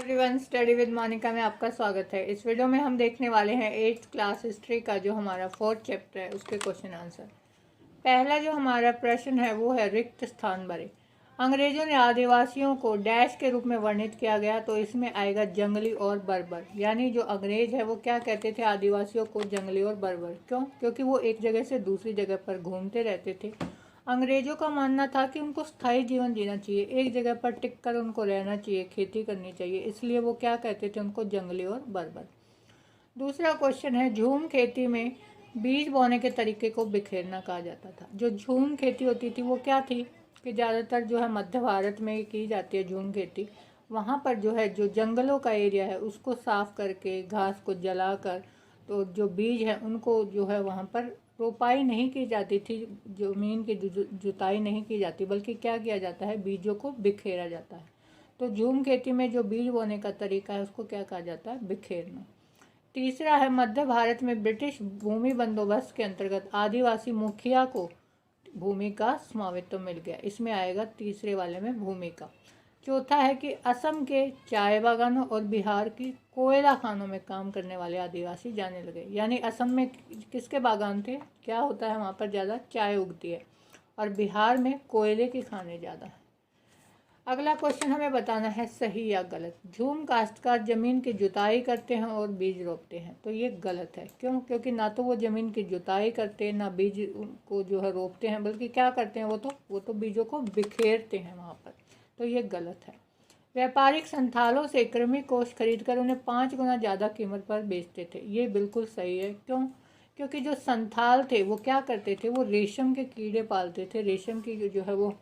Everyone, study with Monika में आपका स्वागत है। इस वीडियो में हम देखने वाले हैं 8th क्लास हिस्ट्री का जो हमारा 4th चैप्टर है उसके क्वेश्चन आंसर। पहला जो हमारा प्रश्न है वो है रिक्त स्थान भरे। अंग्रेजों ने आदिवासियों को डैश के रूप में वर्णित किया गया, तो इसमें आएगा जंगली और बर्बर। यानी जो अंग्रेज है वो क्या कहते थे आदिवासियों को, जंगली और बर्बर। क्यों? क्योंकि वो एक जगह से दूसरी जगह पर घूमते रहते थे। अंग्रेजों का मानना था कि उनको स्थायी जीवन जीना चाहिए, एक जगह पर टिक कर उनको रहना चाहिए, खेती करनी चाहिए, इसलिए वो क्या कहते थे उनको, जंगली और बर्बर। दूसरा क्वेश्चन है झूम खेती में बीज बोने के तरीके को बिखेरना कहा जाता था। जो झूम खेती होती थी वो क्या थी कि ज़्यादातर जो है मध्य भारत में की जाती है झूम खेती। वहाँ पर जो है जो जंगलों का एरिया है उसको साफ करके, घास को जलाकर, तो जो बीज है उनको जो है वहाँ पर रोपाई नहीं की जाती थी, ज़मीन की जुताई नहीं की जाती, बल्कि क्या किया जाता है, बीजों को बिखेरा जाता है। तो झूम खेती में जो बीज बोने का तरीका है उसको क्या कहा जाता है, बिखेरना। तीसरा है मध्य भारत में ब्रिटिश भूमि बंदोबस्त के अंतर्गत आदिवासी मुखिया को भूमि का स्वामित्व मिल गया, इसमें आएगा तीसरे वाले में भूमि का। चौथा है कि असम के चाय बागानों और बिहार की कोयला खानों में काम करने वाले आदिवासी जाने लगे। यानी असम में किसके बागान थे, क्या होता है वहाँ पर ज़्यादा चाय उगती है, और बिहार में कोयले की खानें ज़्यादा है। अगला क्वेश्चन हमें बताना है सही या गलत। झूम काश्तकार जमीन की जुताई करते हैं और बीज रोपते हैं, तो ये गलत है। क्यों? क्योंकि ना तो वो जमीन की जुताई करते हैं, ना बीज को जो है रोपते हैं, बल्कि क्या करते हैं वो तो बीजों को बिखेरते हैं वहाँ पर, तो ये गलत है। व्यापारिक संथालों से कृमि कोष खरीदकर उन्हें 5 गुना ज़्यादा कीमत पर बेचते थे, ये बिल्कुल सही है। क्यों? क्योंकि जो संथाल थे वो क्या करते थे, वो रेशम के कीड़े पालते थे, रेशम की जो है वो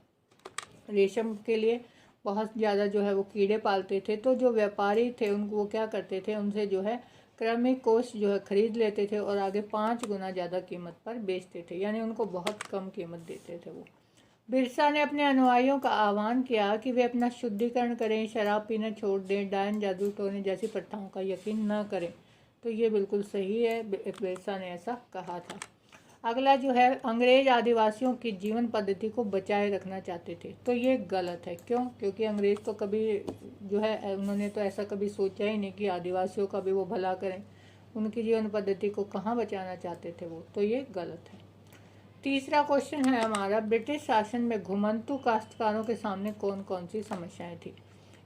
रेशम के लिए बहुत ज़्यादा जो है वो कीड़े पालते थे। तो जो व्यापारी थे उनको वो क्या करते थे, उनसे जो है क्रमिक कोष जो है खरीद लेते थे और आगे 5 गुना ज़्यादा कीमत पर बेचते थे, यानी उनको बहुत कम कीमत देते थे वो। बिरसा ने अपने अनुयायियों का आह्वान किया कि वे अपना शुद्धिकरण करें, शराब पीना छोड़ दें, डायन जादू टोने जैसी प्रथाओं का यकीन न करें, तो ये बिल्कुल सही है, बिरसा ने ऐसा कहा था। अगला जो है अंग्रेज आदिवासियों की जीवन पद्धति को बचाए रखना चाहते थे, तो ये गलत है। क्यों? क्योंकि अंग्रेज तो कभी जो है उन्होंने तो ऐसा कभी सोचा ही नहीं कि आदिवासियों का भी वो भला करें, उनकी जीवन पद्धति को कहाँ बचाना चाहते थे वो, तो ये गलत है। तीसरा क्वेश्चन है हमारा ब्रिटिश शासन में घुमंतु काश्तकारों के सामने कौन कौन सी समस्याएं थी।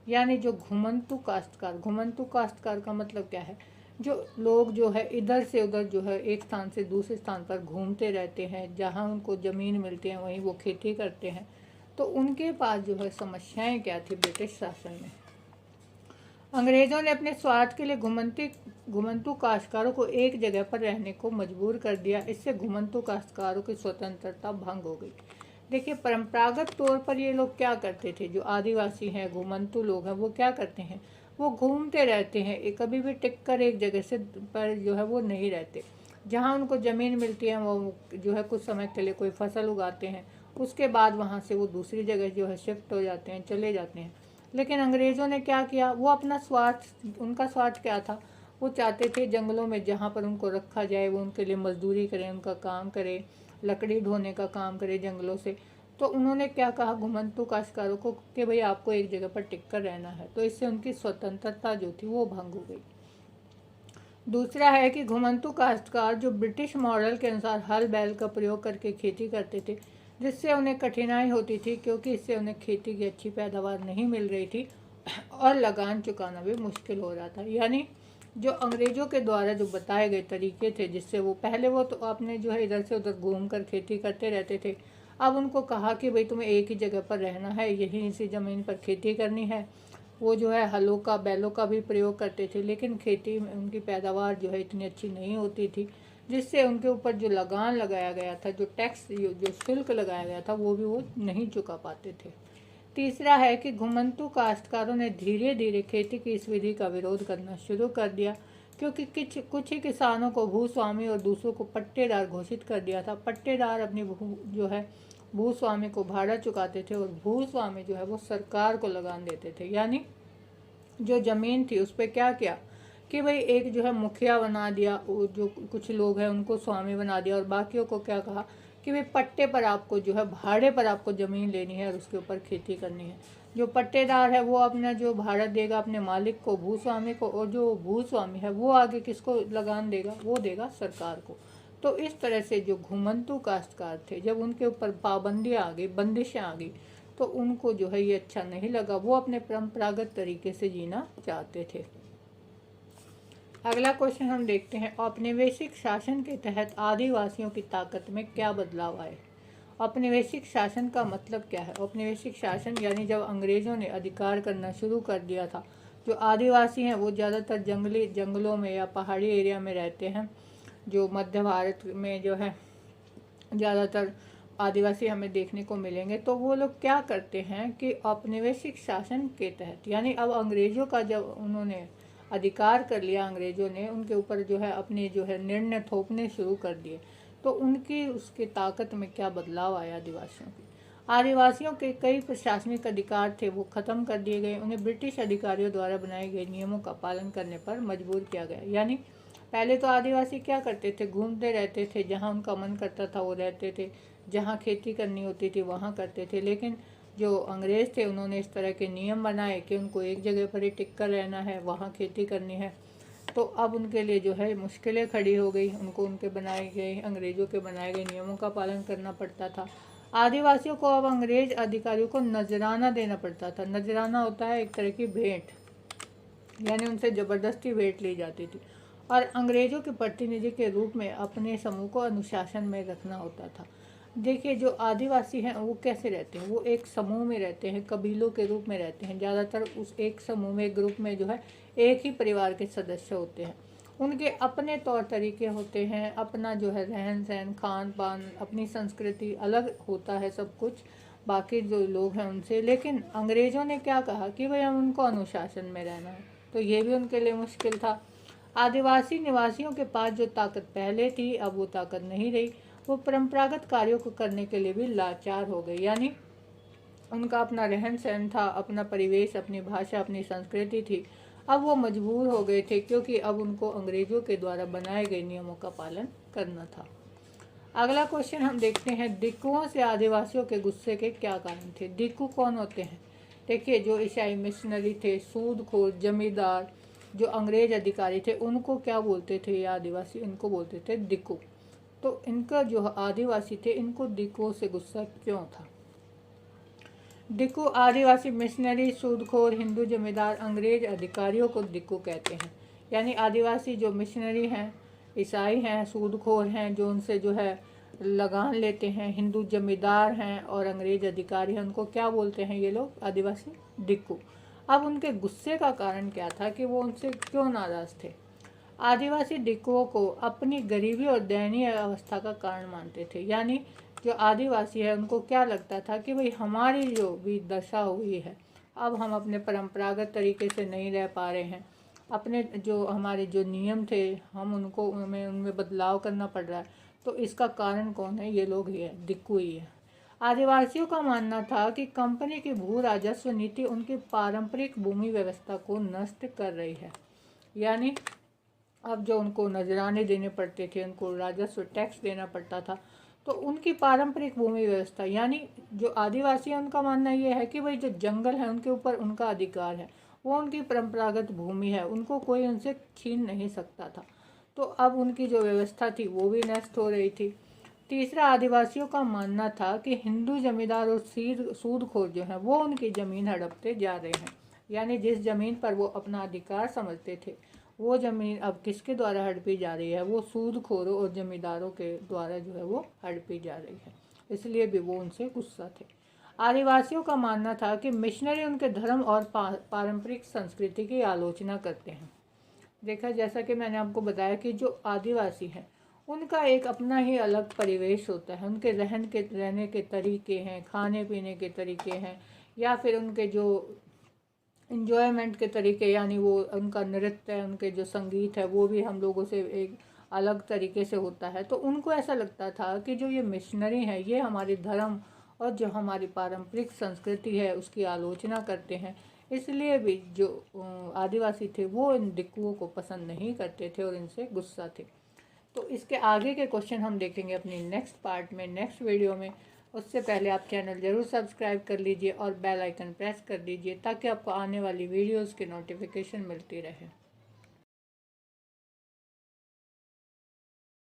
यानी जो घुमंतु काश्तकार का मतलब क्या है, जो लोग जो है इधर से उधर जो है एक स्थान से दूसरे स्थान पर घूमते रहते हैं, जहाँ उनको ज़मीन मिलती है वहीं वो खेती करते हैं, तो उनके पास जो है समस्याएं क्या थी ब्रिटिश शासन में। अंग्रेज़ों ने अपने स्वार्थ के लिए घुमंतु काश्तकारों को एक जगह पर रहने को मजबूर कर दिया, इससे घुमंतु काश्तकारों की स्वतंत्रता भंग हो गई। देखिए परंपरागत तौर पर ये लोग क्या करते थे, जो आदिवासी हैं, घुमंतु लोग हैं, वो क्या करते हैं, वो घूमते रहते हैं, कभी भी टिक कर एक जगह से पर जो है वो नहीं रहते। जहाँ उनको ज़मीन मिलती है वो जो है कुछ समय के लिए कोई फसल उगाते हैं, उसके बाद वहाँ से वो दूसरी जगह जो है शिफ्ट हो जाते हैं, चले जाते हैं। लेकिन अंग्रेज़ों ने क्या किया, वो अपना स्वार्थ, उनका स्वार्थ क्या था, वो चाहते थे जंगलों में जहाँ पर उनको रखा जाए वो उनके लिए मजदूरी करें, उनका काम करे, लकड़ी ढोने का काम करे जंगलों से। तो उन्होंने क्या कहा घुमंतु काश्तकारों को कि भाई आपको एक जगह पर टिक कर रहना है, तो इससे उनकी स्वतंत्रता जो थी वो भंग हो गई। दूसरा है कि घुमंतु काश्तकार जो ब्रिटिश मॉडल के अनुसार हल बैल का प्रयोग करके खेती करते थे, जिससे उन्हें कठिनाई होती थी क्योंकि इससे उन्हें खेती की अच्छी पैदावार नहीं मिल रही थी और लगान चुकाना भी मुश्किल हो रहा था। यानी जो अंग्रेज़ों के द्वारा जो बताए गए तरीके थे, जिससे वो पहले वो तो आपने जो है इधर से उधर घूम कर खेती करते रहते थे, अब उनको कहा कि भाई तुम्हें एक ही जगह पर रहना है, यहीं इसी ज़मीन पर खेती करनी है। वो जो है हलों का, बैलों का भी प्रयोग करते थे, लेकिन खेती में उनकी पैदावार जो है इतनी अच्छी नहीं होती थी, जिससे उनके ऊपर जो लगान लगाया गया था, जो टैक्स जो शुल्क लगाया गया था, वो भी वो नहीं चुका पाते थे। तीसरा है कि घुमंतु काश्तकारों ने धीरे धीरे खेती की इस विधि का विरोध करना शुरू कर दिया, क्योंकि कुछ ही किसानों को भूस्वामी और दूसरों को पट्टेदार घोषित कर दिया था। पट्टेदार अपनी जो है भूस्वामी को भाड़ा चुकाते थे और भूस्वामी जो है वो सरकार को लगान देते थे। यानी जो ज़मीन थी उस पर क्या किया कि भाई एक जो है मुखिया बना दिया, वो जो कुछ लोग हैं उनको स्वामी बना दिया, और बाकियों को क्या कहा कि भाई पट्टे पर आपको जो है भाड़े पर आपको ज़मीन लेनी है और उसके ऊपर खेती करनी है। जो पट्टेदार है वो अपना जो भाड़ा देगा अपने मालिक को, भूस्वामी को, और जो भूस्वामी है वो आगे किसको लगान देगा, वो देगा सरकार को। तो इस तरह से जो घुमंतु काश्तकार थे, जब उनके ऊपर पाबंदियाँ आ गई, बंदिशें आ गई, तो उनको जो है ये अच्छा नहीं लगा, वो अपने परंपरागत तरीके से जीना चाहते थे। अगला क्वेश्चन हम देखते हैं, औपनिवेशिक शासन के तहत आदिवासियों की ताकत में क्या बदलाव आए। औपनिवेशिक शासन का मतलब क्या है? औपनिवेशिक शासन यानी जब अंग्रेज़ों ने अधिकार करना शुरू कर दिया था, जो आदिवासी हैं वो ज़्यादातर जंगलों में या पहाड़ी एरिया में रहते हैं। जो मध्य भारत में जो है ज़्यादातर आदिवासी हमें देखने को मिलेंगे। तो वो लोग क्या करते हैं कि औपनिवेशिक शासन के तहत, यानी अब अंग्रेज़ों का जब उन्होंने अधिकार कर लिया, अंग्रेज़ों ने उनके ऊपर जो है अपने जो है निर्णय थोपने शुरू कर दिए, तो उनकी उसकी ताकत में क्या बदलाव आया आदिवासियों की। आदिवासियों के कई प्रशासनिक अधिकार थे वो ख़त्म कर दिए गए, उन्हें ब्रिटिश अधिकारियों द्वारा बनाए गए नियमों का पालन करने पर मजबूर किया गया। यानी पहले तो आदिवासी क्या करते थे, घूमते रहते थे, जहाँ उनका मन करता था वो रहते थे, जहाँ खेती करनी होती थी वहाँ करते थे। लेकिन जो अंग्रेज़ थे उन्होंने इस तरह के नियम बनाए कि उनको एक जगह पर ही टिक कर रहना है, वहाँ खेती करनी है। तो अब उनके लिए जो है मुश्किलें खड़ी हो गई, उनको उनके बनाए गए, अंग्रेज़ों के बनाए गए नियमों का पालन करना पड़ता था। आदिवासियों को अब अंग्रेज अधिकारियों को नजराना देना पड़ता था। नजराना होता है एक तरह की भेंट, यानी उनसे ज़बरदस्ती भेंट ली जाती थी, और अंग्रेज़ों के प्रतिनिधि के रूप में अपने समूह को अनुशासन में रखना होता था। देखिए, जो आदिवासी हैं वो कैसे रहते हैं, वो एक समूह में रहते हैं, कबीलों के रूप में रहते हैं। ज़्यादातर उस एक समूह में, एक ग्रुप में जो है एक ही परिवार के सदस्य होते हैं। उनके अपने तौर तरीके होते हैं, अपना जो है रहन सहन, खान पान, अपनी संस्कृति अलग होता है सब कुछ बाकी जो लोग हैं उनसे। लेकिन अंग्रेज़ों ने क्या कहा कि भाई हम उनको अनुशासन में रहना है, तो ये भी उनके लिए मुश्किल था। आदिवासी निवासियों के पास जो ताकत पहले थी अब वो ताकत नहीं रही। वो परंपरागत कार्यों को करने के लिए भी लाचार हो गए। यानी उनका अपना रहन सहन था, अपना परिवेश, अपनी भाषा, अपनी संस्कृति थी। अब वो मजबूर हो गए थे क्योंकि अब उनको अंग्रेज़ों के द्वारा बनाए गए नियमों का पालन करना था। अगला क्वेश्चन हम देखते हैं, दिक्कुओं से आदिवासियों के गुस्से के क्या कारण थे। दिक्कू कौन होते हैं? देखिए, जो ईसाई मिशनरी थे, सूदखोर, जमींदार, जो अंग्रेज अधिकारी थे, उनको क्या बोलते थे ये आदिवासी? इनको बोलते थे दिक्कू। तो इनका जो आदिवासी थे इनको दिक्कुओं से गुस्सा क्यों था? दिक्कू आदिवासी मिशनरी, सूदखोर, हिंदू जमींदार, अंग्रेज अधिकारियों को दिक्कू कहते हैं। यानी आदिवासी जो मिशनरी हैं, ईसाई हैं, सूदखोर हैं, जो उनसे जो है लगान लेते हैं, हिंदू जमींदार हैं और अंग्रेज अधिकारी हैं, उनको क्या बोलते हैं ये लोग? आदिवासी दिक्कू। अब उनके गुस्से का कारण क्या था कि वो उनसे क्यों नाराज़ थे? आदिवासी दिक्कुओं को अपनी गरीबी और दयनीय अवस्था का कारण मानते थे। यानी जो आदिवासी है उनको क्या लगता था कि भाई हमारी जो भी दशा हुई है, अब हम अपने परंपरागत तरीके से नहीं रह पा रहे हैं, अपने जो हमारे जो नियम थे हम उनको उनमें बदलाव करना पड़ रहा है। तो इसका कारण कौन है? ये लोग ही है, दिक्कू ही है। आदिवासियों का मानना था कि कंपनी की भू राजस्व नीति उनकी पारंपरिक भूमि व्यवस्था को नष्ट कर रही है। यानी अब जो उनको नजराने देने पड़ते थे, उनको राजस्व टैक्स देना पड़ता था, तो उनकी पारंपरिक भूमि व्यवस्था, यानी जो आदिवासी है उनका मानना ये है कि भाई जो जंगल है उनके ऊपर उनका अधिकार है, वो उनकी परंपरागत भूमि है, उनको कोई उनसे छीन नहीं सकता था। तो अब उनकी जो व्यवस्था थी वो भी नष्ट हो रही थी। तीसरा, आदिवासियों का मानना था कि हिंदू जमींदार और सूदखोर जो हैं वो उनकी ज़मीन हड़पते जा रहे हैं। यानी जिस ज़मीन पर वो अपना अधिकार समझते थे वो ज़मीन अब किसके द्वारा हड़पी जा रही है? वो सूदखोरों और जमींदारों के द्वारा जो है वो हड़पी जा रही है। इसलिए भी वो उनसे गुस्सा थे। आदिवासियों का मानना था कि मिशनरी उनके धर्म और पारंपरिक संस्कृति की आलोचना करते हैं। देखा, जैसा कि मैंने आपको बताया कि जो आदिवासी हैं उनका एक अपना ही अलग परिवेश होता है, उनके रहने के तरीके हैं, खाने पीने के तरीके हैं, या फिर उनके जो इन्जॉयमेंट के तरीके, यानी वो उनका नृत्य है, उनके जो संगीत है वो भी हम लोगों से एक अलग तरीके से होता है। तो उनको ऐसा लगता था कि जो ये मिशनरी हैं ये हमारे धर्म और जो हमारी पारंपरिक संस्कृति है उसकी आलोचना करते हैं। इसलिए भी जो आदिवासी थे वो इन दिक्कुओं को पसंद नहीं करते थे और इनसे गुस्सा थे। तो इसके आगे के क्वेश्चन हम देखेंगे अपनी नेक्स्ट पार्ट में, नेक्स्ट वीडियो में। उससे पहले आप चैनल ज़रूर सब्सक्राइब कर लीजिए और बेल आइकन प्रेस कर दीजिए ताकि आपको आने वाली वीडियोस की नोटिफिकेशन मिलती रहे।